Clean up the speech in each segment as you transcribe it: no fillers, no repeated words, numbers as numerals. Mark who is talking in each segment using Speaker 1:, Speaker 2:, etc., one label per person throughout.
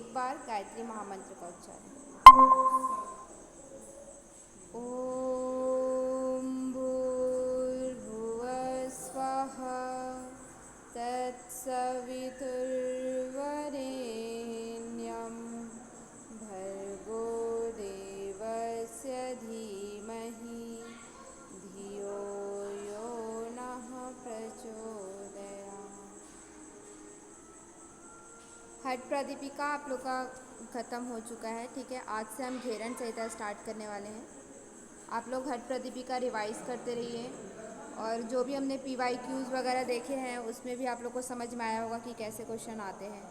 Speaker 1: एक बार गायत्री महामंत्र का उच्चारण। ओम भूर्भुवः स्वः तत्सवितुर्वरेण्यं भर्गो देवस्य धीमहि धियो यो नः प्रचोदयात्। हट प्रदीपिका आप लोग का ख़त्म हो चुका है, ठीक है। आज से हम घेरन संहिता स्टार्ट करने वाले हैं। आप लोग हट प्रदीपिका रिवाइज़ करते रहिए और जो भी हमने PYQs वगैरह देखे हैं उसमें भी आप लोग को समझ में आया होगा कि कैसे क्वेश्चन आते हैं,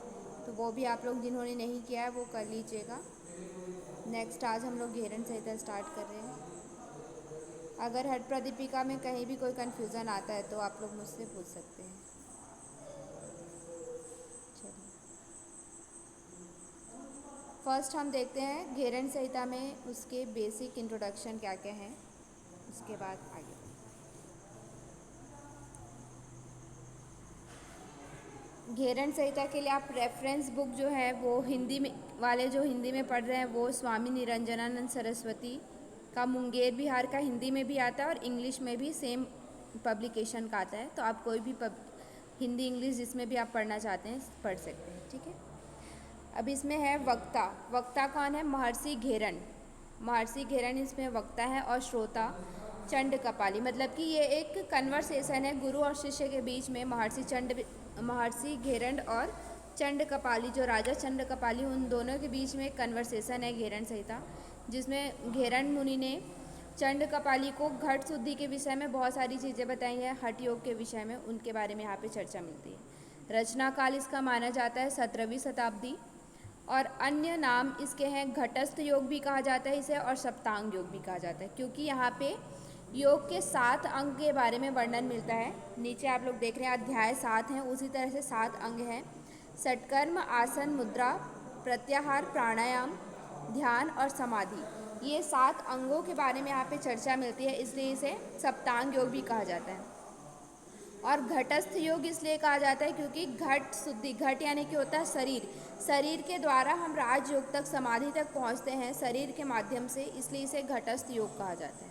Speaker 1: तो वो भी आप लोग जिन्होंने नहीं किया है वो कर लीजिएगा। नेक्स्ट आज हम लोग घेरन संहिता स्टार्ट कर रहे हैं। अगर हट प्रदीपिका में कहीं भी कोई कन्फ्यूज़न आता है तो आप लोग मुझसे पूछ सकते हैं। चलिए फर्स्ट हम देखते हैं घेरन संहिता में उसके बेसिक इंट्रोडक्शन क्या क्या हैं, उसके बाद आगे। घेरन संहिता के लिए आप रेफरेंस बुक जो है वो हिंदी में वाले जो हिंदी में पढ़ रहे हैं वो स्वामी निरंजनानंद सरस्वती का मुंगेर बिहार का हिंदी में भी आता है और इंग्लिश में भी सेम पब्लिकेशन का आता है, तो आप कोई भी हिंदी इंग्लिश जिसमें भी आप पढ़ना चाहते हैं पढ़ सकते हैं, ठीक है। अब इसमें है वक्ता। वक्ता कौन है? महर्षि घेरन। महर्षि घेरन इसमें वक्ता है और श्रोता चंड कपाली, मतलब कि ये एक कन्वर्सेशन है गुरु और शिष्य के बीच में। महर्षि घेरन और चंड कपाली, जो राजा चंड कपाली, उन दोनों के बीच में एक कन्वर्सेशन है घेरन संहिता, जिसमें घेरन मुनि ने चंड कपाली को घट शुद्धि के विषय में बहुत सारी चीज़ें बताई हैं, हठ योग के विषय में, उनके बारे में यहाँ पे चर्चा मिलती है। रचना काल इसका माना जाता है 17वीं शताब्दी और अन्य नाम इसके हैं घटस्थ योग भी कहा जाता है इसे और सप्तांग योग भी कहा जाता है, क्योंकि यहाँ पे योग के 7 अंग के बारे में वर्णन मिलता है। नीचे आप लोग देख रहे हैं अध्याय 7 हैं, उसी तरह से 7 अंग हैं। षटकर्म, आसन, मुद्रा, प्रत्याहार, प्राणायाम, ध्यान और समाधि, ये 7 अंगों के बारे में यहाँ पे चर्चा मिलती है, इसलिए इसे सप्तांग योग भी कहा जाता है। और घटस्थ योग इसलिए कहा जाता है क्योंकि घट शुद्धि, घट यानी कि होता है शरीर, शरीर के द्वारा हम राजयोग तक, समाधि तक पहुँचते हैं शरीर के माध्यम से, इसलिए इसे घटस्थ योग कहा जाता है,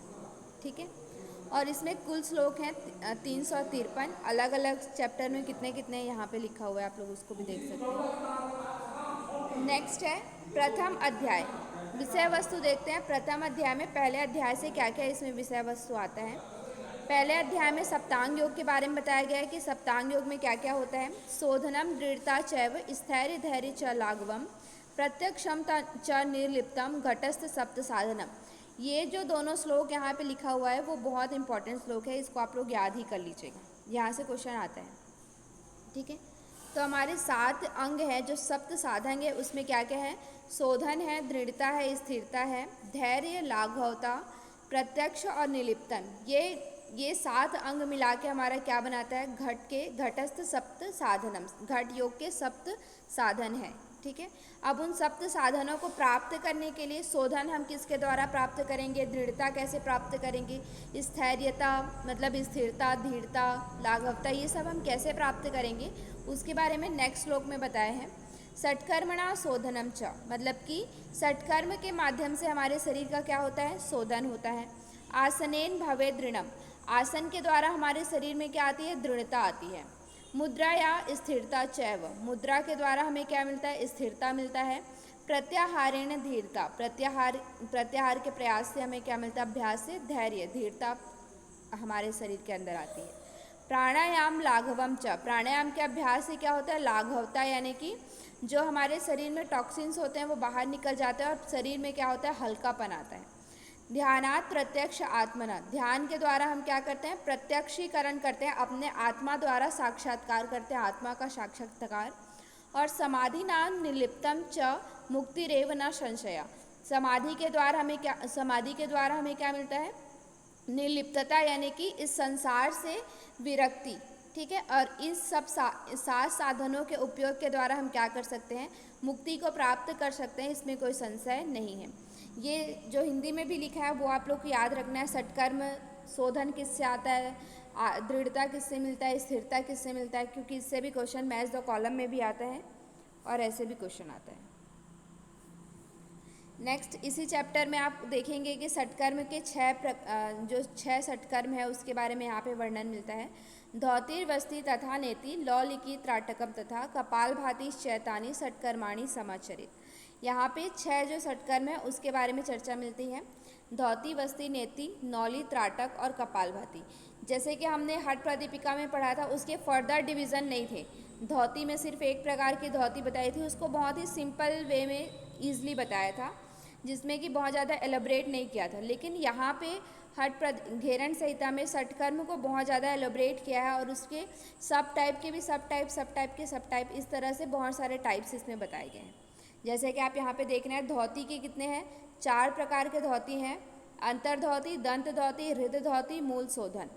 Speaker 1: ठीक है। और इसमें कुल श्लोक हैं 353, अलग अलग चैप्टर में कितने कितने यहाँ पे लिखा हुआ है, आप लोग उसको भी देख सकते हैं। नेक्स्ट है प्रथम अध्याय। विषय वस्तु देखते हैं प्रथम अध्याय में, पहले अध्याय से क्या क्या इसमें विषय वस्तु आता है। पहले अध्याय में सप्तांग योग के बारे में बताया गया है कि सप्तांग योग में क्या क्या होता है। शोधनम दृढ़ता चैव स्थैर्य धैर्य च लाघवम प्रत्यक्षम च निर्लिप्तम घटस्थ सप्त साधनम। ये जो दोनों श्लोक यहाँ पे लिखा हुआ है वो बहुत इंपॉर्टेंट श्लोक है, इसको आप लोग याद ही कर लीजिएगा, यहाँ से क्वेश्चन आता है, ठीक है। तो हमारे 7 अंग है जो सप्त साधन है, उसमें क्या क्या है? शोधन है, दृढ़ता है, स्थिरता है, धैर्य, लाघवता, प्रत्यक्ष और निलिप्तन। ये 7 अंग मिला के हमारा क्या बनाता है? घट के घटस्थ सप्त साधनम, घट योग के सप्त साधन है, ठीक है। अब उन सप्त साधनों को प्राप्त करने के लिए शोधन हम किसके द्वारा प्राप्त करेंगे, दृढ़ता कैसे प्राप्त करेंगे, स्थैर्यता मतलब स्थिरता, धीरता, लाघवता, ये सब हम कैसे प्राप्त करेंगे उसके बारे में नेक्स्ट श्लोक में बताए हैं। षटकर्मणा शोधनम च, मतलब कि षटकर्म के माध्यम से हमारे शरीर का क्या होता है? शोधन होता है। आसनेन भवे दृढ़म, आसन के द्वारा हमारे शरीर में क्या आती है? दृढ़ता आती है। मुद्रा या स्थिरता चैव, मुद्रा के द्वारा हमें क्या मिलता है? स्थिरता मिलता है। प्रत्याहारेण धीरता, प्रत्याहार के प्रयास से हमें क्या मिलता है? अभ्यास से धैर्य, धीरता हमारे शरीर के अंदर आती है। प्राणायाम लाघवम च, प्राणायाम के अभ्यास से क्या होता है? लाघवता, यानी कि जो हमारे शरीर में टॉक्सिन्स होते हैं वो बाहर निकल जाते हैं और शरीर में क्या होता है? हल्कापन आता है। ध्यानात् प्रत्यक्ष आत्मना, ध्यान के द्वारा हम क्या करते हैं? प्रत्यक्षीकरण करते हैं, अपने आत्मा द्वारा साक्षात्कार करते हैं, आत्मा का साक्षात्कार। और समाधि नाम निर्लिप्तम च मुक्तिरेव न संशया, समाधि के द्वारा हमें क्या मिलता है? निर्लिप्तता, यानी कि इस संसार से विरक्ति, ठीक है। और इस सब 7 साधनों के उपयोग के द्वारा हम क्या कर सकते हैं? मुक्ति को प्राप्त कर सकते हैं, इसमें कोई संशय नहीं है। ये जो हिंदी में भी लिखा है वो आप लोग को याद रखना है। षटकर्म शोधन किससे आता है, दृढ़ता किससे मिलता है, स्थिरता किससे मिलता है, क्योंकि इससे भी क्वेश्चन मैच द कॉलम में भी आता है और ऐसे भी क्वेश्चन आता है। नेक्स्ट इसी चैप्टर में आप देखेंगे कि षटकर्म के जो छह षटकर्म है उसके बारे में यहाँ पे वर्णन मिलता है। धौतिर वस्ति तथा नेति लौ लिखी त्राटकम तथा कपाल भाति चैतानी षटकर्माणी समाचरित। यहाँ पे छह जो षटकर्म है उसके बारे में चर्चा मिलती है। धौती वस्ती नेति नौली त्राटक और कपाल भाति। जैसे कि हमने हठ प्रदीपिका में पढ़ा था, उसके फर्दर डिवीज़न नहीं थे। धौती में सिर्फ एक प्रकार की धौती बताई थी, उसको बहुत ही सिंपल वे में ईजिली बताया था, जिसमें कि बहुत ज़्यादा एलोब्रेट नहीं किया था। लेकिन यहाँ पे घेरन संहिता में षटकर्म को बहुत ज़्यादा एलोब्रेट किया है और उसके सब टाइप के भी सब टाइप, सब टाइप के सब टाइप, इस तरह से बहुत सारे टाइप्स इसमें बताए गए हैं। जैसे कि आप यहाँ पे देख रहे हैं, धौती के कितने हैं, 4 प्रकार के धौती हैं। अंतर्धौती, दंत धौती, हृदय धौती, मूल शोधन।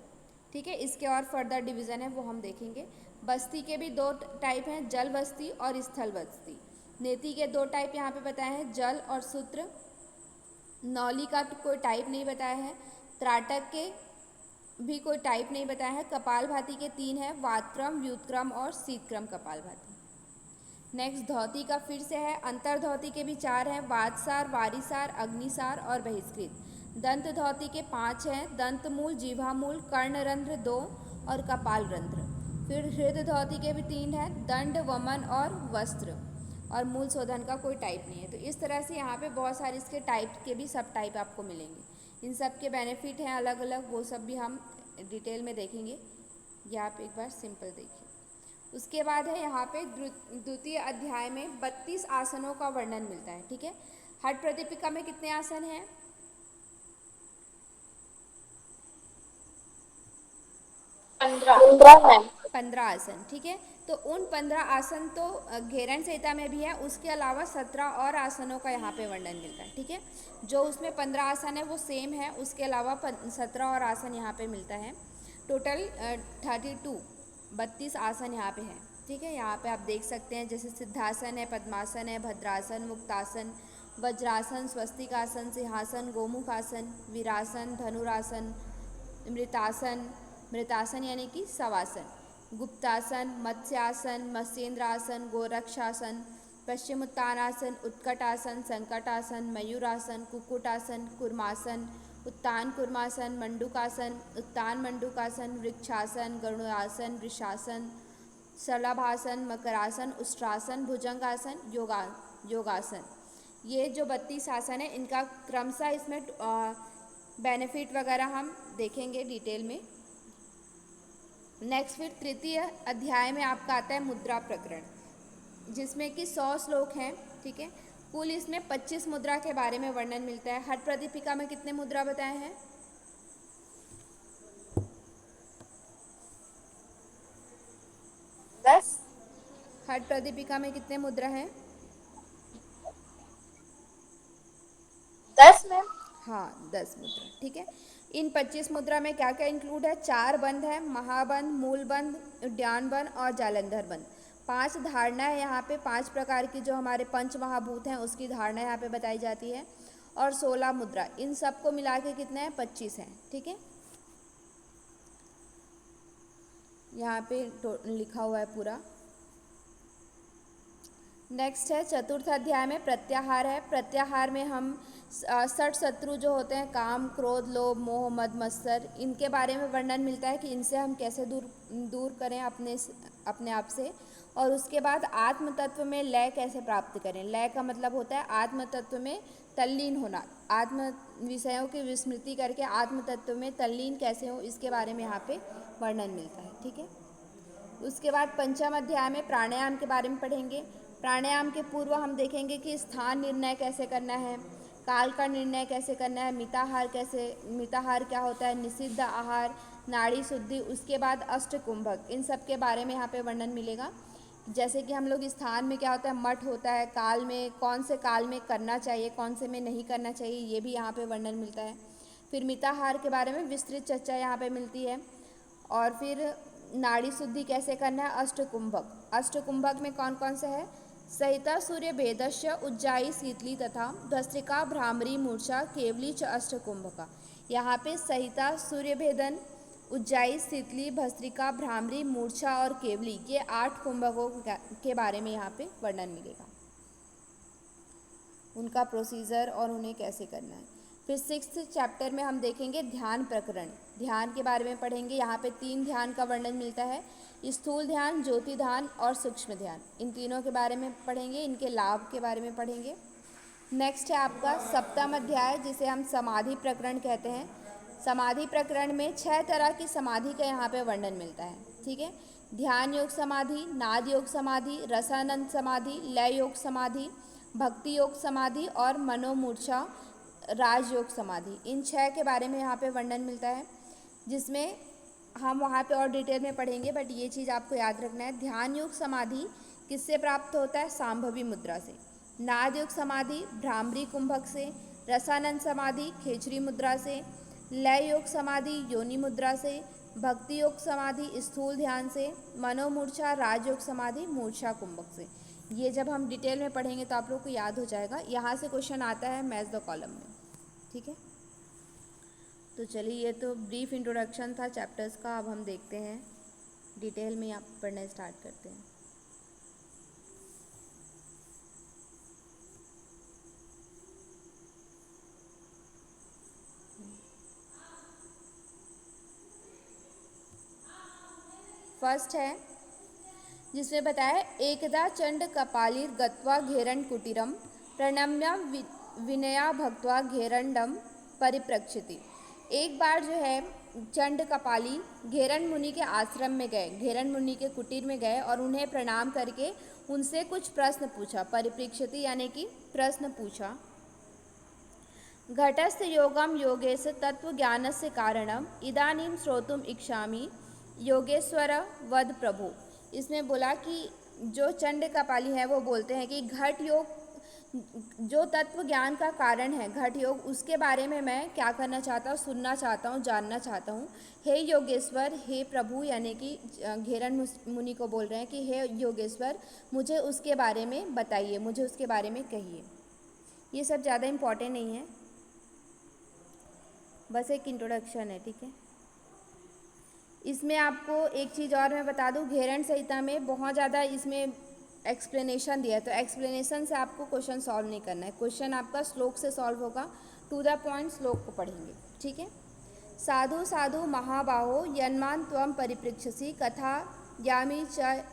Speaker 1: ठीक है, इसके और फर्दर डिवीज़न है वो हम देखेंगे। बस्ती के भी 2 टाइप हैं, जल बस्ती और स्थल बस्ती। नेति के 2 टाइप यहाँ पे बताए हैं, जल और सूत्र। नौली का कोई टाइप नहीं बताया है। त्राटक के भी कोई टाइप नहीं बताया है। कपाल भाती के 3 हैं, वातक्रम, व्युतक्रम और शीतक्रम कपाल भाती। नेक्स्ट धौती का फिर से है। अंतर्धौती के भी 4 हैं, वातसार, वारीसार, अग्निसार और बहिष्कृत। दंत धौती के 5 हैं, दंतमूल, जिह्वामूल, कर्णरंध्र 2 और कपाल रंध्र। फिर हृदय धौती के भी 3 हैं, दंड, वमन और वस्त्र। और मूल शोधन का कोई टाइप नहीं है। तो इस तरह से यहाँ पे बहुत सारे इसके टाइप के भी सब टाइप आपको मिलेंगे। इन सब के बेनिफिट हैं अलग अलग, वो सब भी हम डिटेल में देखेंगे। ये आप एक बार सिंपल देखिए। उसके बाद है यहाँ पे द्वितीय अध्याय में 32 आसनों का वर्णन मिलता है। ठीक है, हठ प्रदीपिका में कितने आसन हैं? 15 आसन। ठीक है, तो उन 15 आसन तो घेरन संहिता में भी है, उसके अलावा 17 और आसनों का यहाँ पे वर्णन मिलता है। ठीक है, जो उसमें 15 आसन है वो सेम है, उसके अलावा 17 और आसन यहाँ पे मिलता है। टोटल 32 आसन यहाँ पे है। ठीक है, यहाँ पे आप देख सकते हैं, जैसे सिद्धासन है, पद्मासन है, भद्रासन, मुक्तासन, वज्रासन, स्वस्तिकासन, सिंहासन, गोमुखासन, वीरासन, धनुरासन, मृतासन, मृतासन यानी कि शवासन, गुप्तासन, मत्स्यासन, मत्स्येंद्रासन, गोरक्षासन, पश्चिमोत्तानासन, उत्कटासन, संकटासन, मयूरासन, कुक्कुटासन, कुर्मासन, उत्तान कुर्मासन, मंडूकासन, उत्तान मंडूकासन, वृक्षासन, गरुड़ासन, वृषासन, शलभासन, मकरासन, उष्ट्रासन, भुजंगासन, योगासन। ये जो 32 आसन है, इनका क्रमशः इसमें बेनिफिट वगैरह हम देखेंगे डिटेल में। नेक्स्ट फिर तृतीय अध्याय में आपका आता है मुद्रा प्रकरण, जिसमें कि 100 श्लोक हैं। ठीक है, कुल इसमें 25 मुद्रा के बारे में वर्णन मिलता है। हठ प्रदीपिका में कितने मुद्रा बताए हैं?
Speaker 2: 10।
Speaker 1: हठ प्रदीपिका में कितने मुद्रा हैं?
Speaker 2: 10 में।
Speaker 1: हाँ, 10 मुद्रा। ठीक है, इन 25 मुद्रा में क्या क्या इंक्लूड है? 4 बंध है, महाबंध, मूल बंध, उद्यान बंध और जालंधर बंध। 5 धारणा है यहाँ पे, 5 प्रकार की जो हमारे पंच महाभूत हैं उसकी धारणा यहाँ पे बताई जाती है। और 16 मुद्रा, इन सबको मिला के कितने हैं? 25 हैं। ठीक है, यहाँ पे लिखा हुआ है पूरा। नेक्स्ट है चतुर्थ अध्याय में प्रत्याहार है। प्रत्याहार में हम 60 शत्रु जो होते हैं, काम, क्रोध, लोभ, मोह, मद, मत्सर, इनके बारे में वर्णन मिलता है कि इनसे हम कैसे दूर करें अपने आप से। और उसके बाद आत्म तत्व में लय कैसे प्राप्त करें। लय का मतलब होता है आत्म तत्व में तल्लीन होना, आत्म विषयों की विस्मृति करके आत्म तत्व में तल्लीन कैसे हो, इसके बारे में यहाँ पे वर्णन मिलता है। ठीक है, उसके बाद पंचम अध्याय में प्राणायाम के बारे में पढ़ेंगे। प्राणायाम के पूर्व हम देखेंगे कि स्थान निर्णय कैसे करना है, काल का निर्णय कैसे करना है, मिताहार क्या होता है, निषिद्ध आहार, नाड़ी शुद्धि, उसके बाद अष्टकुंभक, इन सब के बारे में यहाँ पे वर्णन मिलेगा। जैसे कि हम लोग स्थान में क्या होता है, मठ होता है, काल में कौन से काल में करना चाहिए, कौन से में नहीं करना चाहिए, ये भी यहाँ पे वर्णन मिलता है। फिर मिताहार के बारे में विस्तृत चर्चा यहाँ पे मिलती है। और फिर नाड़ी शुद्धि कैसे करना है, अष्टकुंभक। अष्टकुंभक में कौन कौन से है? सहिता सूर्य भेदस्य उज्जाई शीतली तथा भस्त्रिका भ्रामरी मूर्छा केवली च अष्टकुंभका। यहाँ पे सहिता, सूर्य भेदन, उज्जाई, शीतली, भस्त्रिका, भ्रामरी, मूर्छा और केवली, ये 8 कुंभकों के बारे में यहाँ पे वर्णन मिलेगा। उनका प्रोसीजर और उन्हें कैसे करना है। फिर 6th चैप्टर में हम देखेंगे ध्यान प्रकरण, ध्यान के बारे में पढ़ेंगे। यहाँ पे 3 ध्यान का वर्णन मिलता है, स्थूल ध्यान, ज्योति ध्यान और सूक्ष्म ध्यान। इन तीनों के बारे में पढ़ेंगे, इनके लाभ के बारे में पढ़ेंगे। नेक्स्ट है आपका 7वां अध्याय, जिसे हम समाधि प्रकरण कहते हैं। समाधि प्रकरण में 6 तरह की समाधि का यहाँ पे वर्णन मिलता है, ठीक है। ध्यान योग समाधि, नाद योग समाधि, रसानंद समाधि, लय योग समाधि, भक्ति योग समाधि और मनोमूर्छा राजयोग समाधि। इन 6 के बारे में यहाँ पे वर्णन मिलता है, जिसमें हम वहाँ पे और डिटेल में पढ़ेंगे, बट ये चीज़ आपको याद रखना है। ध्यान योग समाधि किससे प्राप्त होता है? सांभवी मुद्रा से। नाद योग समाधि भ्रामरी कुंभक से। रसानंद समाधि खेचरी मुद्रा से। लय योग समाधि योनि मुद्रा से। भक्ति योग समाधि स्थूल ध्यान से। मनोमूर्छा राजयोग समाधि मूर्छा कुंभक से। ये जब हम डिटेल में पढ़ेंगे तो आप लोग को याद हो जाएगा। यहाँ से क्वेश्चन आता है मैच द कॉलम में, ठीक है। तो चलिए, ये तो ब्रीफ इंट्रोडक्शन था चैप्टर्स का। अब हम देखते हैं डिटेल में, आप पढ़ना स्टार्ट करते हैं। फर्स्ट है जिसमें बताया एकदा चंड कपालीर गत्वा घेरन कुटीरम प्रणम्य विनया भक्त्वा घेरंडम परिप्रक्षति। एक बार जो है चंड कपाली घेरन मुनि के आश्रम में गए, घेरन मुनि के कुटीर में गए और उन्हें प्रणाम करके उनसे कुछ प्रश्न पूछा। परिप्रक्षति यानी कि प्रश्न पूछा। घटस्थ योगम योगेश तत्व ज्ञानस्य कारणम इदानीं श्रोतुम इच्छामि योगेश्वर वद प्रभु। इसमें बोला कि जो चंड कपाली है वो बोलते हैं कि घट योग जो तत्व ज्ञान का कारण है, घट योग, उसके बारे में मैं क्या करना चाहता हूँ, सुनना चाहता हूँ, जानना चाहता हूँ। हे योगेश्वर, हे प्रभु, यानी कि घेरन मुनि को बोल रहे हैं कि हे योगेश्वर, मुझे उसके बारे में बताइए, मुझे उसके बारे में कहिए। ये सब ज़्यादा इम्पोर्टेंट नहीं है, बस एक इंट्रोडक्शन है, ठीक है। इसमें आपको एक चीज़ और मैं बता दूं, घेरन संहिता में बहुत ज़्यादा इसमें एक्सप्लेनेशन दिया है, तो एक्सप्लेनेशन से आपको क्वेश्चन सॉल्व नहीं करना है। क्वेश्चन आपका श्लोक से सॉल्व होगा, टू द पॉइंट श्लोक को पढ़ेंगे, ठीक है। साधु साधु महाबाहो यन्मान त्वं परिपृक्षसि कथा यामी च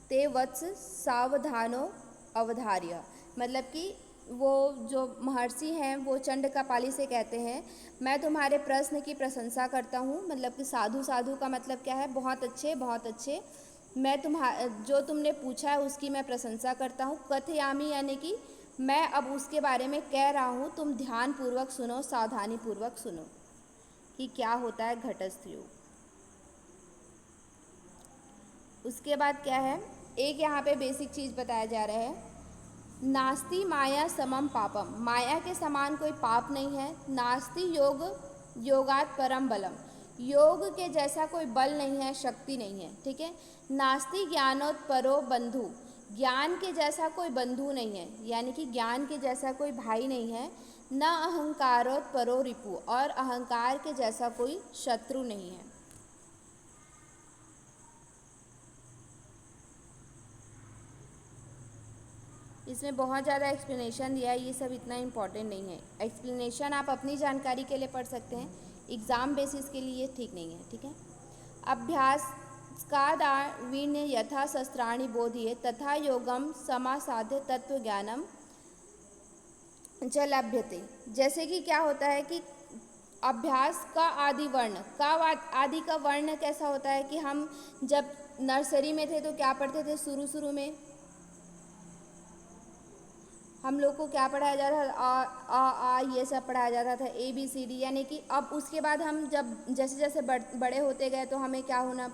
Speaker 1: ते वत्स सावधानो अवधार्य। मतलब कि वो जो महर्षि हैं वो चंड कपाली से कहते हैं, मैं तुम्हारे प्रश्न की प्रशंसा करता हूँ। मतलब कि साधु, साधु का मतलब क्या है? बहुत अच्छे, बहुत अच्छे। मैं जो तुमने पूछा है उसकी मैं प्रशंसा करता हूँ। कथयामी यानी कि मैं अब उसके बारे में कह रहा हूँ, तुम ध्यान पूर्वक सुनो, सावधानी पूर्वक सुनो कि क्या होता है घटस्थ योग। उसके बाद क्या है, एक यहाँ पे बेसिक चीज़ बताया जा रहा है, नास्ति माया समम पापम। माया के समान कोई पाप नहीं है। नास्ति योग योगात परम बलम। योग के जैसा कोई बल नहीं है, शक्ति नहीं है, ठीक है। नास्ति ज्ञानोत्परो बंधु। ज्ञान के जैसा कोई बंधु नहीं है, यानी कि ज्ञान के जैसा कोई भाई नहीं है। न अहंकारोत्परो रिपु, और अहंकार के जैसा कोई शत्रु नहीं है। इसमें बहुत ज़्यादा एक्सप्लेनेशन दिया है, ये सब इतना इम्पॉर्टेंट नहीं है। एक्सप्लेनेशन आप अपनी जानकारी के लिए पढ़ सकते हैं, एग्ज़ाम बेसिस के लिए ठीक नहीं है, ठीक है। अभ्यास कादावीण्य यथा शस्त्राणि बोधिये तथा योगम समासाध्य तत्व ज्ञानम च लभ्यते। जैसे कि क्या होता है कि अभ्यास का आदि वर्ण का आदि का वर्ण कैसा होता है कि हम जब नर्सरी में थे तो क्या पढ़ते थे? शुरू में हम लोग को क्या पढ़ाया जाता था? आ ये सब पढ़ाया जाता था, ABCD। यानी कि अब उसके बाद हम जब जैसे जैसे बड़े होते गए तो हमें क्या होना,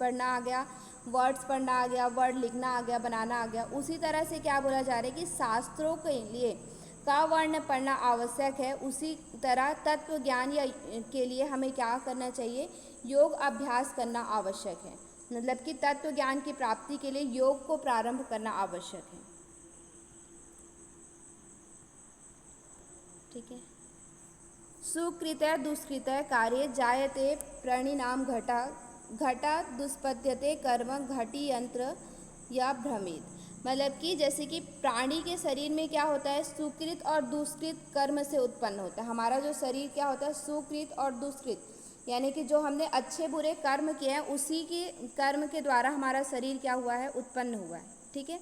Speaker 1: पढ़ना आ गया, वर्ड्स पढ़ना आ गया, वर्ड लिखना आ गया, बनाना आ गया। उसी तरह से क्या बोला जा रहा है कि शास्त्रों के लिए का वर्ण पढ़ना आवश्यक है, उसी तरह तत्व ज्ञान या के लिए हमें क्या करना चाहिए? योग अभ्यास करना आवश्यक है। मतलब कि तत्व ज्ञान की प्राप्ति के लिए योग को प्रारंभ करना आवश्यक है, ठीक है। सुकृत दुष्कृत कार्य जायते प्रणिनाम घटा घटा दुष्पद्यते कर्म घटी यंत्र या भ्रमित। मतलब कि जैसे कि प्राणी के शरीर में क्या होता है, सुकृत और दुष्कृत कर्म से उत्पन्न होता है। हमारा जो शरीर क्या होता है, सुकृत और दुष्कृत, यानी कि जो हमने अच्छे बुरे कर्म किए हैं उसी के कर्म के द्वारा हमारा शरीर क्या हुआ है, उत्पन्न हुआ है। ठीक है,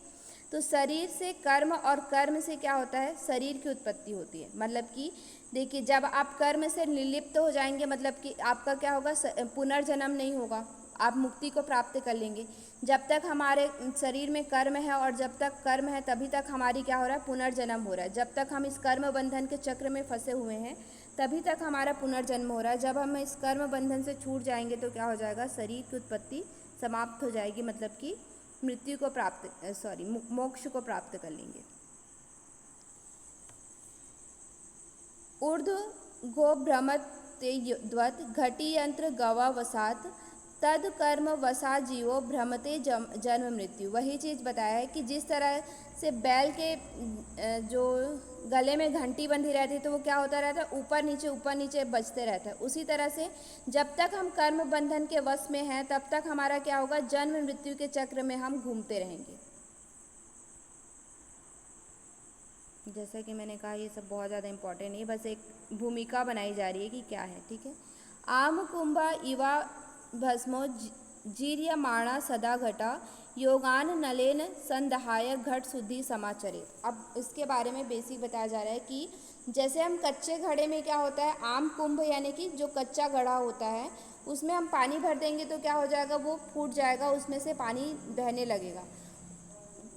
Speaker 1: तो शरीर से कर्म और कर्म से क्या होता है, शरीर की उत्पत्ति होती है। मतलब कि देखिए, जब आप कर्म से निर्लिप्त हो जाएंगे, मतलब कि आपका क्या होगा, पुनर्जन्म नहीं होगा, आप मुक्ति को प्राप्त कर लेंगे। जब तक हमारे शरीर में कर्म है और जब तक कर्म है तभी तक हमारी क्या हो रहा है, पुनर्जन्म हो रहा है। जब तक हम इस कर्म बंधन के चक्र में फंसे हुए हैं तभी तक हमारा पुनर्जन्म हो रहा है। जब हम इस कर्म बंधन से छूट जाएंगे तो क्या हो जाएगा, शरीर की उत्पत्ति समाप्त हो जाएगी, मतलब कि मृत्यु को मोक्ष को प्राप्त कर लेंगे। ऊर्ध्व गो भ्रमते घटी यंत्र गवा वसात तद कर्म वसा जीवो भ्रमते जन्म मृत्यु। वही चीज़ बताया है कि जिस तरह से बैल के जो गले में घंटी बंधी रहती है तो वो क्या होता रहता है, ऊपर नीचे बजते रहता है। उसी तरह से जब तक हम कर्म बंधन के वश में हैं तब तक हमारा क्या होगा, जन्म मृत्यु के चक्र में हम घूमते रहेंगे। जैसा कि मैंने कहा, ये सब बहुत ज़्यादा इम्पोर्टेंट है, बस एक भूमिका बनाई जा रही है कि क्या है। ठीक है, आम कुंभा इवा भस्मो जीर्यमाणा सदा घटा योगान नलेन संदहाय घट शुद्धि समाचरे। अब इसके बारे में बेसिक बताया जा रहा है कि जैसे हम कच्चे घड़े में क्या होता है, आम कुंभ यानी कि जो कच्चा घड़ा होता है उसमें हम पानी भर देंगे तो क्या हो जाएगा, वो फूट जाएगा, उसमें से पानी बहने लगेगा।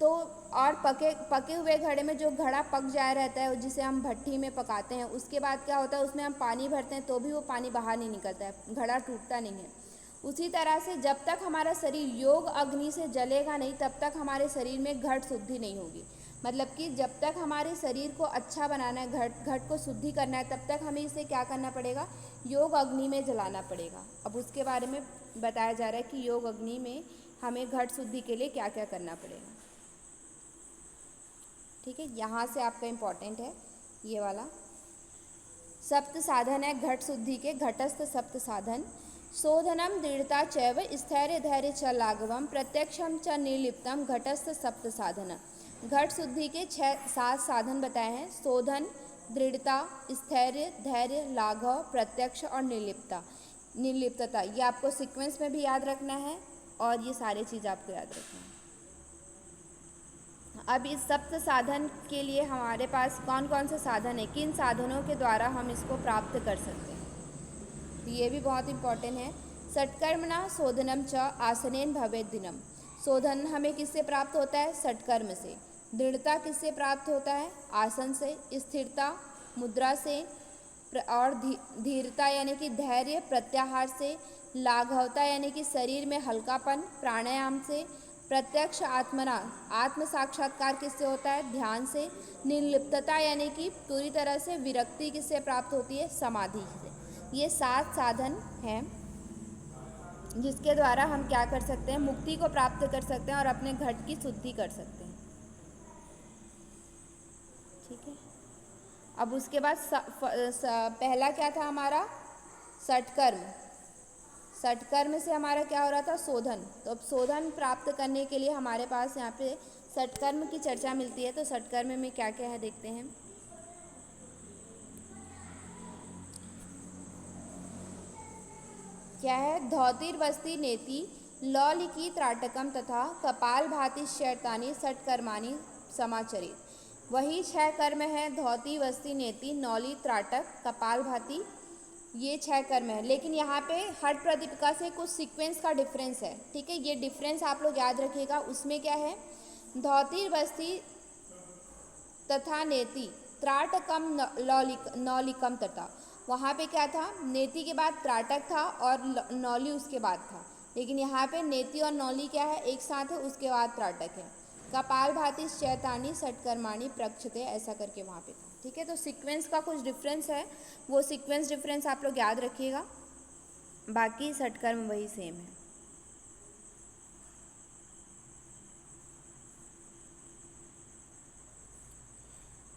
Speaker 1: तो और पके हुए घड़े में जो घड़ा पक जाया रहता है जिसे हम भट्टी में पकाते हैं, उसके बाद क्या होता है, उसमें हम पानी भरते हैं तो भी वो पानी बाहर नहीं निकलता है, घड़ा टूटता नहीं है। उसी तरह से जब तक हमारा शरीर योग अग्नि से जलेगा नहीं तब तक हमारे शरीर में घट शुद्धि नहीं होगी। मतलब कि जब तक हमारे शरीर को अच्छा बनाना है, घट को शुद्धि करना है, तब तक हमें इसे क्या करना पड़ेगा, योग अग्नि में जलाना पड़ेगा। अब उसके बारे में बताया जा रहा है कि योग अग्नि में हमें घट शुद्धि के लिए क्या क्या करना पड़ेगा। ठीक है, यहाँ से आपका इम्पॉर्टेंट है ये वाला। सप्त साधन है घट शुद्धि के, घटस्थ सप्त साधन। शोधनम दृढ़ता चैव स्थैर्य धैर्य च लाघवम प्रत्यक्षम च निर्लिप्तम घटस्थ सप्त साधन। घट शुद्धि के 6-7 साधन बताए हैं, शोधन, दृढ़ता, स्थैर्य, धैर्य, लाघव, प्रत्यक्ष और निर्लिप्तता। ये आपको सीक्वेंस में भी याद रखना है और ये सारी चीज़ आपको याद रखना है। अब इस सप्त साधन के लिए हमारे पास कौन कौन से साधन है, किन साधनों के द्वारा हम इसको प्राप्त कर सकते हैं, तो ये भी बहुत इम्पॉर्टेंट है। षट्कर्मणा शोधनम च आसनेन भवेद दिनम। शोधन हमें किससे प्राप्त होता है, षट्कर्म से। दृढ़ता किससे प्राप्त होता है, आसन से। स्थिरता मुद्रा से, और धीरता यानी कि धैर्य प्रत्याहार से। लाघवता यानी कि शरीर में हल्कापन प्राणायाम से। प्रत्यक्ष आत्मना आत्म साक्षात्कार किससे होता है, ध्यान से। निर्लिप्तता यानी कि पूरी तरह से विरक्ति किससे प्राप्त होती है, समाधि से। ये 7 साधन हैं जिसके द्वारा हम क्या कर सकते हैं, मुक्ति को प्राप्त कर सकते हैं और अपने घट की शुद्धि कर सकते हैं। ठीक है, अब उसके बाद पहला क्या था हमारा, षट्कर्म। षट्कर्म से हमारा क्या हो रहा था, शोधन। तो अब शोधन प्राप्त करने के लिए हमारे पास यहाँ पे षट्कर्म की चर्चा मिलती है। तो षट्कर्म में क्या क्या है देखते हैं। क्या है, धौतिर्वस्ति नेति लौलिकी त्राटकम तथा कपाल भाति शैतानी षट्कर्माणी समाचरित। वही 6 कर्म है, धौति, वस्ति, नेति, नौली, त्राटक, कपाल भाति, ये 6 कर्म है। लेकिन यहाँ पे हट प्रतिपिका से कुछ सीक्वेंस का डिफरेंस है। ठीक है, ये डिफरेंस आप लोग याद रखिएगा। उसमें क्या है, धौतिर्वस्ति तथा नेति त्राटकम नौलिकम तथा, वहाँ पे क्या था, नेति के बाद त्राटक था और नौली उसके बाद था। लेकिन यहाँ पे नेति और नौली क्या है, एक साथ है, उसके बाद त्राटक है। कपाल भाति शैतानी षट्कर्माणी प्रक्षते, ऐसा करके वहाँ पे था। ठीक है, तो सीक्वेंस का कुछ डिफरेंस है, वो सीक्वेंस डिफरेंस आप लोग याद रखिएगा, बाकी षट्कर्म वही सेम है।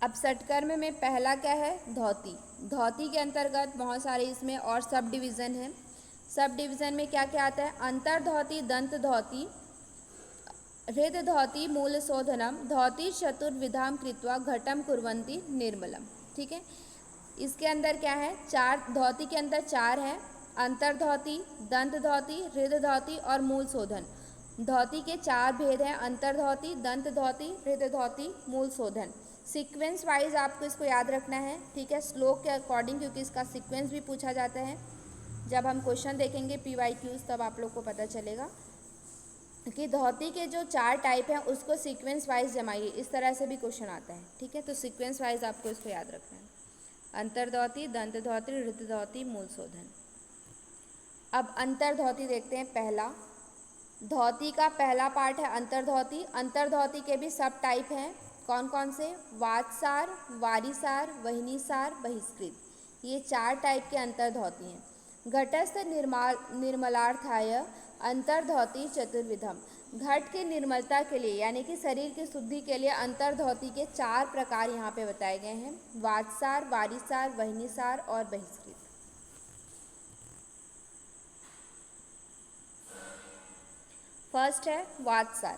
Speaker 1: अब षट्कर्म में पहला क्या है, धौति। धौति के अंतर्गत बहुत सारे इसमें और सब डिवीज़न है। सब डिवीज़न में क्या क्या आता है, अंतर धौति, दंत धौति, हृद धौति मूल शोधनम धौति चतुर्विधाम कृत्वा घटम कुर्वन्ति निर्मलम। ठीक है, इसके अंदर क्या है, चार धौति के अंदर चार है, अंतर धौति, दंत धौति, हृद धौति और मूल शोधन। धौति के चार भेद हैं, अंतर धौति, दंत धौति, हृद धौति, मूल शोधन। सीक्वेंस वाइज आपको इसको याद रखना है। ठीक है, श्लोक के अकॉर्डिंग, क्योंकि इसका सीक्वेंस भी पूछा जाता है। जब हम क्वेश्चन देखेंगे PYQs तब आप लोग को पता चलेगा कि धौति के जो चार टाइप हैं उसको सीक्वेंस वाइज जमाइए, इस तरह से भी क्वेश्चन आता है। ठीक है, तो सीक्वेंस वाइज आपको इसको याद रखना है, अंतर धौति, दंत धौति, हृद धौति, मूल शोधन। अब अंतर धौति देखते हैं। पहला धौति का पहला पार्ट है अंतर धौति। अंतर धौति के भी सब टाइप हैं, कौन कौन से, वातसार, वारीसार, वहिनीसार, बहिष्कृत। ये चार टाइप के अंतर धौति हैं। घटस्थ निर्मलार्थाय अंतर धौति चतुर्विधम। घट की निर्मलता के लिए यानी कि शरीर की शुद्धि के लिए अंतर धौति के चार प्रकार यहाँ पे बताए गए हैं, वातसार, वारीसार, वहिनीसार और बहिष्कृत। फर्स्ट है वातसार।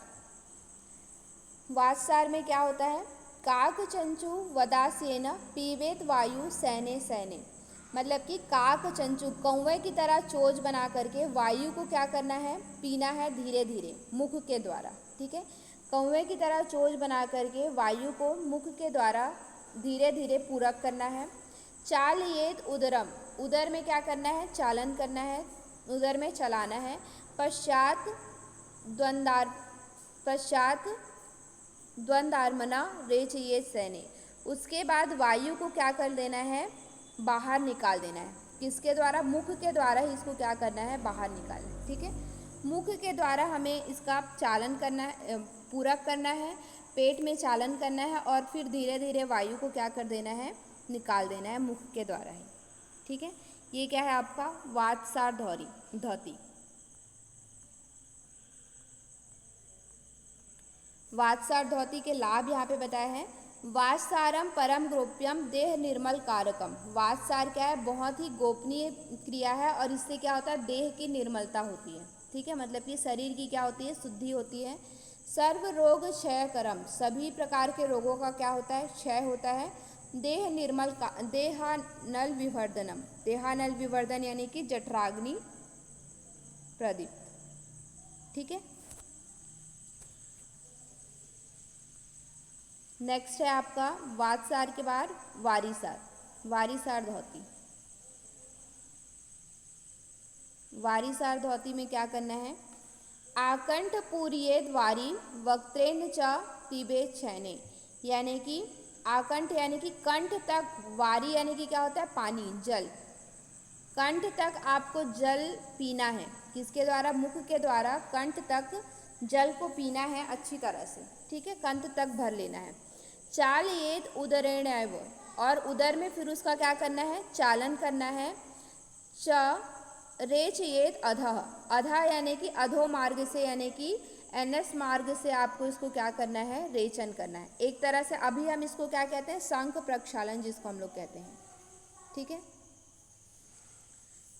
Speaker 1: वातसार में क्या होता है, काक चंचु वदास्येन पीवेत वायु सैने सैने। मतलब कि काक चंचु कौवे की तरह चोंच बना करके वायु को क्या करना है, पीना है धीरे धीरे मुख के द्वारा। ठीक है, कौवे की तरह चोंच बना करके वायु को मुख के द्वारा धीरे धीरे पूरक करना है। चालयेत उदरम, उदर में क्या करना है, चालन करना है, उदर में चलाना है। पश्चात द्वंदार्मना रेचयेत सैने। उसके बाद वायु को क्या कर देना है, बाहर निकाल देना है। किसके द्वारा, मुख के द्वारा ही इसको क्या करना है, बाहर निकालना है। ठीक है, मुख के द्वारा हमें इसका चालन करना है, पूरक करना है, पेट में चालन करना है और फिर धीरे धीरे वायु को क्या कर देना है, निकाल देना है मुख के द्वारा ही। ठीक है, ये क्या है आपका वातसार धौति। वातसार धौति के लाभ यहाँ पे बताए हैं। वातसारम परम गोप्यम देह निर्मल कारकम। वातसार क्या है, बहुत ही गोपनीय क्रिया है और इससे क्या होता है, देह की निर्मलता होती है। ठीक है, मतलब कि शरीर की क्या होती है, शुद्धि होती है। सर्व रोग क्षय करम, सभी प्रकार के रोगों का क्या होता है, क्षय होता है। देह निर्मल का देहानल विवर्धनम, देहानल विवर्धन यानी कि जठराग्नि प्रदीप्त। ठीक है, नेक्स्ट है आपका वातसार के बाद वारीसार। वारीसार धौति। वारीसार धौति में क्या करना है, आकंठ पूर्येद वारी वक्त्रेण च पिबेत शयने। यानी कि आकंठ यानी कि कंठ तक, वारी यानी कि क्या होता है, पानी, जल। कंठ तक आपको जल पीना है, किसके द्वारा, मुख के द्वारा कंठ तक जल को पीना है अच्छी तरह से। ठीक है, कंठ तक भर लेना है। चालयेत उदरेण एव, और उदर में फिर उसका क्या करना है, चालन करना है। च रेचयेत अधः, अधः यानी कि अधो मार्ग से, यानी कि NS मार्ग से आपको इसको क्या करना है, रेचन करना है। एक तरह से अभी हम इसको क्या कहते हैं, शंख प्रक्षालन जिसको हम लोग कहते हैं। ठीक है,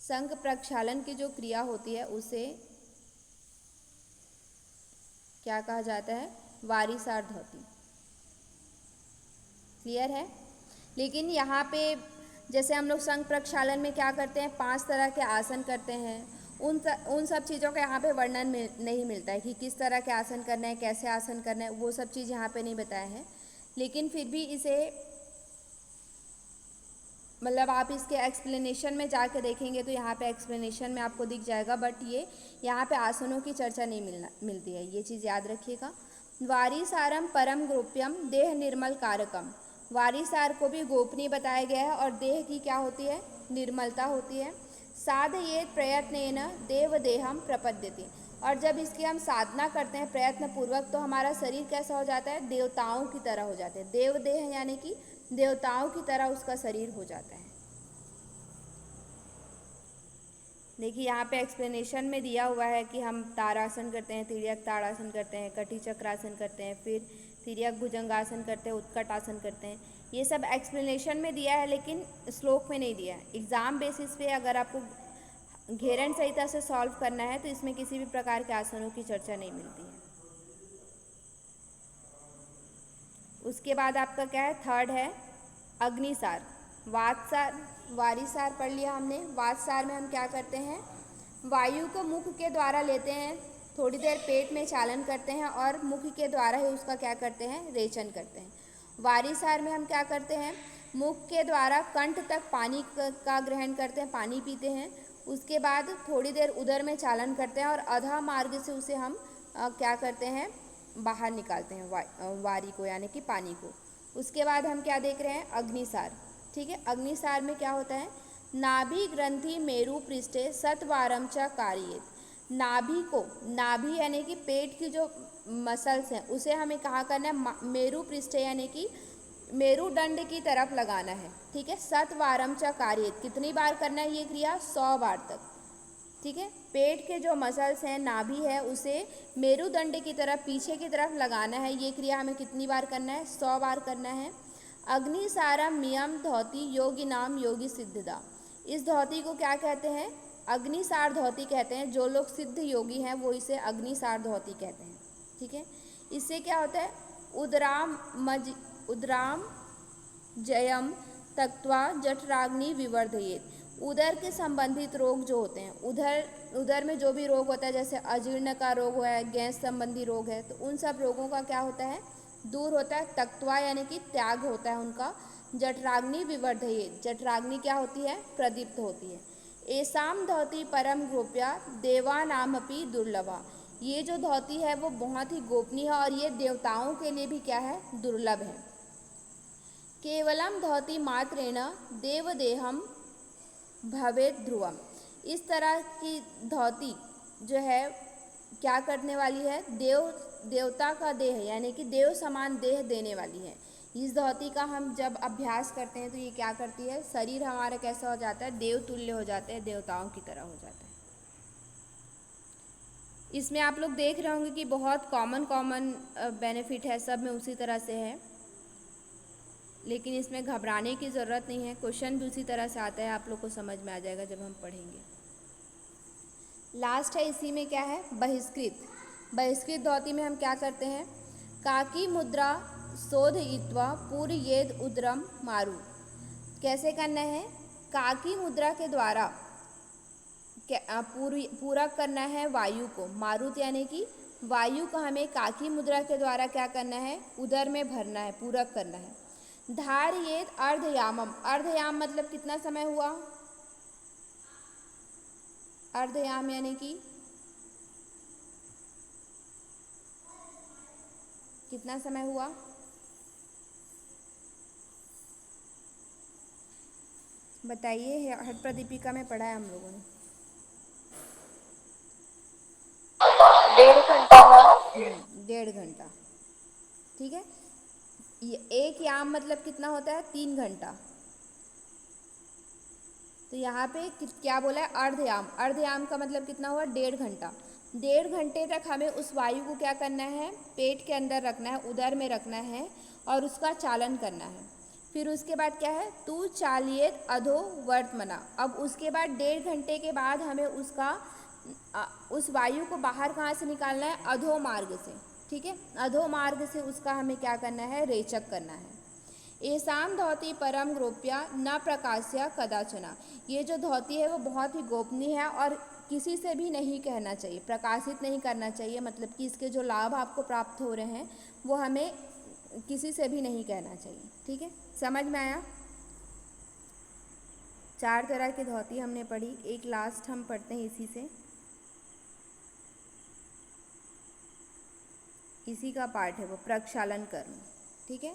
Speaker 1: शंख प्रक्षालन की जो क्रिया होती है उसे क्या कहा जाता है, वारीसार धौति। क्लियर है। लेकिन यहाँ पे जैसे हम लोग शंख प्रक्षालन में क्या करते हैं, 5 तरह के आसन करते हैं, उन सब चीज़ों का यहाँ पे वर्णन नहीं मिलता है कि किस तरह के आसन करना है, कैसे आसन करना है, वो सब चीज़ यहाँ पे नहीं बताया है। लेकिन फिर भी इसे मतलब आप इसके एक्सप्लेनेशन में जाके देखेंगे तो यहाँ पे एक्सप्लेनेशन में आपको दिख जाएगा, बट ये यहाँ पे आसनों की चर्चा नहीं मिलती है, ये चीज़ याद रखिएगा। वारीसारम परम गोप्यम देह निर्मल कारकम। वारीसार को भी गोपनीय बताया गया है और देह की क्या होती है, निर्मलता होती है। साधयेत प्रयत्नेन देवदेहम प्रपद्यते, और जब इसकी हम साधना करते हैं प्रयत्न पूर्वक तो हमारा शरीर कैसा हो जाता है, देवताओं की तरह हो जाते हैं। देवदेह यानी कि देवताओं की तरह उसका शरीर हो जाता है। देखिए यहाँ पे एक्सप्लेनेशन में दिया हुआ है कि हम तारासन करते हैं, तिर्यक ताड़ासन करते हैं, कटी चक्रासन करते हैं, फिर तिर्यक भुजंगासन करते हैं, उत्कट आसन करते हैं। ये सब एक्सप्लेनेशन में दिया है लेकिन श्लोक में नहीं दिया है। एग्ज़ाम बेसिस पे अगर आपको घेरन संहिता से सॉल्व करना है तो इसमें किसी भी प्रकार के आसनों की चर्चा नहीं मिलती है। उसके बाद आपका क्या है, थर्ड है अग्निसार। वातसार, वारिसार पढ़ लिया हमने। वातसार में हम क्या करते हैं, वायु को मुख के द्वारा लेते हैं, थोड़ी देर पेट में चालन करते हैं और मुख के द्वारा ही उसका क्या करते हैं, रेचन करते हैं। वारिसार में हम क्या करते हैं, मुख के द्वारा कंठ तक पानी का ग्रहण करते हैं, पानी पीते हैं। उसके बाद थोड़ी देर उदर में चालन करते हैं और अधा मार्ग से उसे हम क्या करते हैं, बाहर निकालते हैं वारी को, यानी कि पानी को। उसके बाद हम क्या देख रहे हैं, अग्निसार। ठीक है, अग्निसार में क्या होता है, नाभि ग्रंथि मेरु पृष्ठे सतवारम च कार्येत। नाभि को, नाभि यानी कि पेट की जो मसल्स हैं उसे हमें कहाँ करना है, मेरु पृष्ठे यानी कि मेरुदंड की तरफ लगाना है। ठीक है, सतवारम च कार्येत, कितनी बार करना है ये क्रिया, 100 बार तक। ठीक है, पेट के जो मसल्स हैं, नाभि है, उसे मेरुदंड की तरफ पीछे की तरफ लगाना है। ये क्रिया हमें कितनी बार करना है, 100 बार करना है। अग्निसारम मियम धौति योगी नाम योगी सिद्धदा। इस धौति को क्या कहते हैं, अग्निसार धौति कहते हैं। जो लोग सिद्ध योगी हैं वो इसे अग्निसार धौति कहते हैं। ठीक है, इससे क्या होता है, उदराम जयम तक्त्वा जठराग्नि विवर्धयेत। उदर के संबंधित रोग जो होते हैं, उदर में जो भी रोग होता है, जैसे अजीर्ण का रोग है, गैस संबंधी रोग है, तो उन सब रोगों का क्या होता है, दूर होता है। तक्त्वा यानी कि त्याग होता है उनका। जठराग्नि विवर्धयेत, जठराग्नि क्या होती है, प्रदीप्त होती है। एसाम धौति परम गोप्या देवानामपि दुर्लभा। ये जो धौति है वो बहुत ही गोपनीय है और ये देवताओं के लिए भी क्या है, दुर्लभ है। केवलम धौति मात्रेण देवदेहम भवेत ध्रुवम। इस तरह की धौति जो है क्या करने वाली है, देवता का देह यानी कि देव समान देह देने वाली है। इस धौति का हम जब अभ्यास करते हैं तो ये क्या करती है, शरीर हमारा कैसा हो जाता है, देव तुल्य हो जाता है, देवताओं की तरह हो जाता है। इसमें आप लोग देख रहे होंगे कि बहुत कॉमन बेनिफिट है, सब में उसी तरह से है, लेकिन इसमें घबराने की ज़रूरत नहीं है। क्वेश्चन भी उसी तरह से आता है, आप लोग को समझ में आ जाएगा जब हम पढ़ेंगे। लास्ट है इसी में क्या है, बहिष्कृत। बहिष्कृत धौति में हम क्या करते हैं, काकी मुद्रा शोधयित्वा पूरयेद उदरम मारु। कैसे करना है, काकी मुद्रा के द्वारा पूरा करना है वायु को। मारुत यानी कि वायु को हमें काकी मुद्रा के द्वारा क्या करना है, उदर में भरना है, पूरक करना है। धारयेत अर्धयामम, अर्धयाम मतलब कितना समय हुआ, अर्धयाम यानी कि कितना समय हुआ, बताइए। हट प्रदीपिका में पढ़ा है हम लोगों ने,
Speaker 2: 1.5 घंटा।
Speaker 1: 1.5 घंटा। ठीक है, ये एक याम मतलब कितना होता है, 3 घंटा। तो यहाँ पे क्या बोला है, अर्धयाम। अर्धयाम का मतलब कितना हुआ, 1.5 घंटा। 1.5 घंटे तक हमें उस वायु को क्या करना है, पेट के अंदर रखना है, उदर में रखना है और उसका चालन करना है। फिर उसके बाद क्या है, तू चालियेत अधो वर्तमना। अब उसके बाद 1.5 घंटे के बाद हमें उस वायु को बाहर कहाँ से निकालना है, अधो मार्ग से। ठीक है, अधो मार्ग से उसका हमें क्या करना है, रेचक करना है। एसाम धौति परम गोप्या न प्रकाश्य कदाचना। ये जो धौति है वो बहुत ही गोपनीय है और किसी से भी नहीं कहना चाहिए, प्रकाशित नहीं करना चाहिए। मतलब कि इसके जो लाभ आपको प्राप्त हो रहे हैं वो हमें किसी से भी नहीं कहना चाहिए। ठीक है, समझ में आया। 4 तरह की धौति हमने पढ़ी, एक लास्ट हम पढ़ते हैं इसी से, इसी का पार्ट है वो, प्रक्षालन कर्म। ठीक है,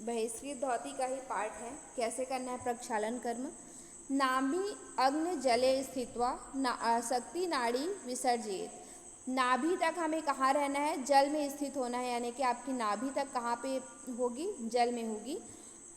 Speaker 1: बहिष्कृत धौति का ही पार्ट है, कैसे करना है प्रक्षालन कर्म। नाभि अग्नि जले स्थित्वा शक्ति नाड़ी विसर्जित। नाभि तक हमें कहाँ रहना है, जल में स्थित होना है, यानी कि आपकी नाभि तक कहाँ पे होगी, जल में होगी।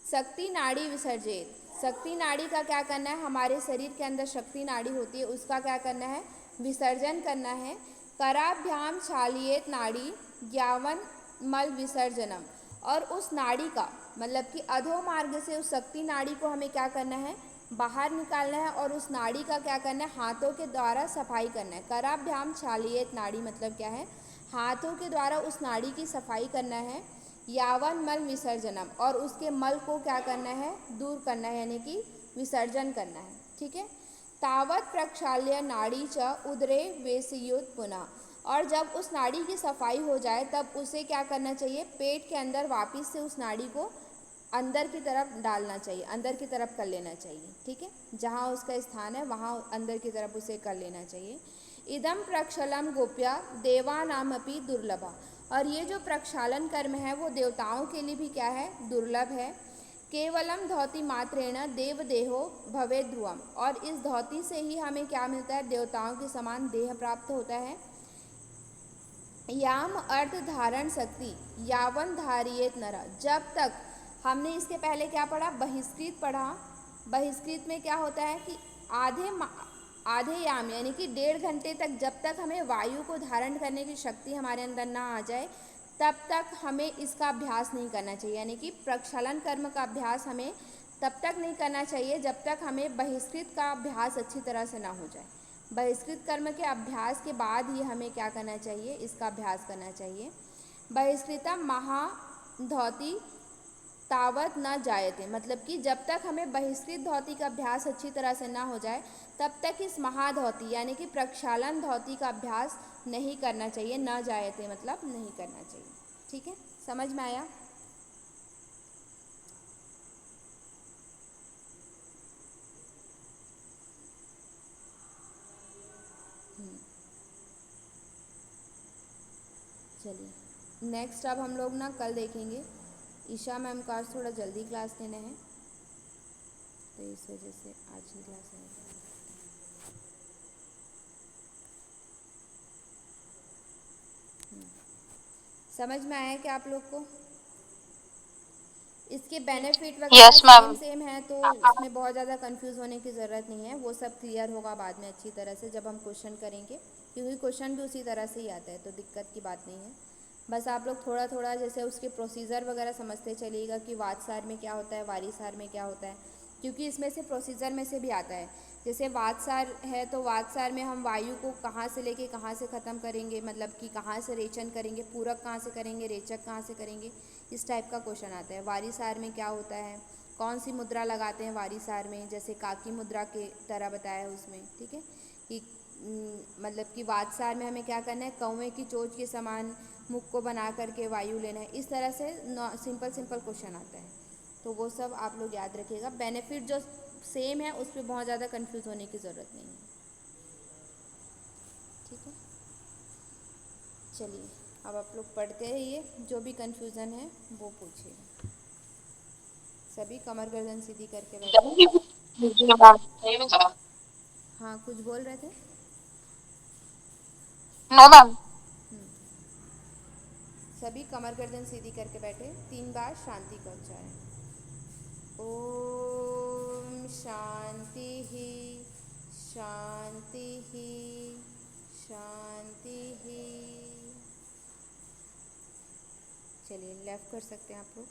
Speaker 1: शक्ति नाड़ी विसर्जित, शक्ति नाड़ी का क्या करना है, हमारे शरीर के अंदर शक्ति नाड़ी होती है, उसका क्या करना है, विसर्जन करना है। कराभ्याम छालियेत नाड़ी ज्ञावन मल विसर्जनम। और उस नाड़ी का मतलब कि अधो मार्ग से उस शक्ति नाड़ी को हमें क्या करना है, बाहर निकालना है और उस नाड़ी का क्या करना है, हाथों के द्वारा सफाई करना है। कराभ्याम छालियेत नाड़ी मतलब क्या है, हाथों के द्वारा उस नाड़ी की सफाई करना है। यावन मल विसर्जनम, और उसके मल को क्या करना है, दूर करना है, यानी कि विसर्जन करना है। ठीक है। तावत प्रक्षाल्य नाड़ी च उदरे वेशयुत पुनः, और जब उस नाड़ी की सफाई हो जाए तब उसे क्या करना चाहिए, पेट के अंदर वापस से उस नाड़ी को अंदर की तरफ डालना चाहिए, अंदर की तरफ कर लेना चाहिए। ठीक है। जहाँ उसका स्थान है वहाँ अंदर की तरफ उसे कर लेना चाहिए। इदम प्रक्षालम गोप्या देवानामपि दुर्लभा, और ये जो प्रक्षालन कर्म है वो देवताओं के लिए भी क्या है, दुर्लभ है। केवलम धौती मात्रेण देव देहो भवे ध्रुवम, और इस धौती से ही हमें क्या मिलता है, देवताओं के समान देह प्राप्त होता है। याम अर्थ धारण शक्ति यावन धारियेत नर, जब तक, हमने इसके पहले क्या पढ़ा, बहिष्कृत पढ़ा। बहिष्कृत में क्या होता है कि आधे याम यानी कि 1.5 घंटे तक, जब तक हमें वायु को धारण करने की शक्ति हमारे अंदर ना आ जाए तब तक हमें इसका अभ्यास नहीं करना चाहिए। यानी कि प्रक्षालन कर्म का अभ्यास हमें तब तक नहीं करना चाहिए जब तक हमें बहिष्कृत का अभ्यास अच्छी तरह से ना हो जाए। बहिष्कृत कर्म के अभ्यास के बाद ही हमें क्या करना चाहिए, इसका अभ्यास करना चाहिए। बहिष्कृता महाधौती तावत न जायते, मतलब कि जब तक हमें बहिष्कृत धौती का अभ्यास अच्छी तरह से ना हो जाए तब तक इस महाधौती यानी कि प्रक्षालन धौती का अभ्यास नहीं करना चाहिए। न जायते मतलब नहीं करना चाहिए। ठीक है, समझ में आया? चलिए नेक्स्ट अब हम लोग ना कल देखेंगे। ईशा मैम का आज थोड़ा जल्दी क्लास लेना है तो इस वजह से आज ही क्लास है। समझ में आया क्या आप लोग को? इसके बेनिफिट वगैरह
Speaker 2: यस मैम।
Speaker 1: सेम है तो इसमें बहुत ज़्यादा कंफ्यूज होने की ज़रूरत नहीं है। वो सब क्लियर होगा बाद में अच्छी तरह से जब हम क्वेश्चन करेंगे, क्योंकि क्वेश्चन भी उसी तरह से ही आता है तो दिक्कत की बात नहीं है। बस आप लोग थोड़ा थोड़ा जैसे उसके प्रोसीजर वगैरह समझते चलिएगा कि वातसार में क्या होता है, वारीसार में क्या होता है, क्योंकि इसमें से प्रोसीजर में से भी आता है। जैसे वातसार है तो वातसार में हम वायु को कहाँ से लेके कहाँ से ख़त्म करेंगे, मतलब कि कहाँ से रेचन करेंगे, पूरक कहाँ से करेंगे, रेचक कहाँ से करेंगे, इस टाइप का क्वेश्चन आता है। वारीसार में क्या होता है, कौन सी मुद्रा लगाते हैं वारीसार में, जैसे काकी मुद्रा के तरह बताया है उसमें। ठीक है कि मतलब कि वातसार में हमें क्या करना है, कौवे की चोंच के समान मुख को बना करके वायु लेना है। इस तरह से सिंपल सिंपल क्वेश्चन आता है तो वो सब आप लोग याद रखिएगा। बेनिफिट जो सेम है उस पर बहुत ज़्यादा कंफ्यूज होने की ज़रूरत नहीं है। ठीक है, चलिए अब आप लोग पढ़ते रहिए, जो भी कंफ्यूजन है वो पूछिए। सभी कमर गर्दन सीधी करके बैठे। हाँ कुछ बोल रहे थे?
Speaker 2: No ma'am.
Speaker 1: सभी कमर गर्दन सीधी करके बैठे, 3 बार शांति का उच्चारण। ओम शांति ही शांति ही शांति ही। चलिए लेफ्ट कर सकते हैं आप लोग।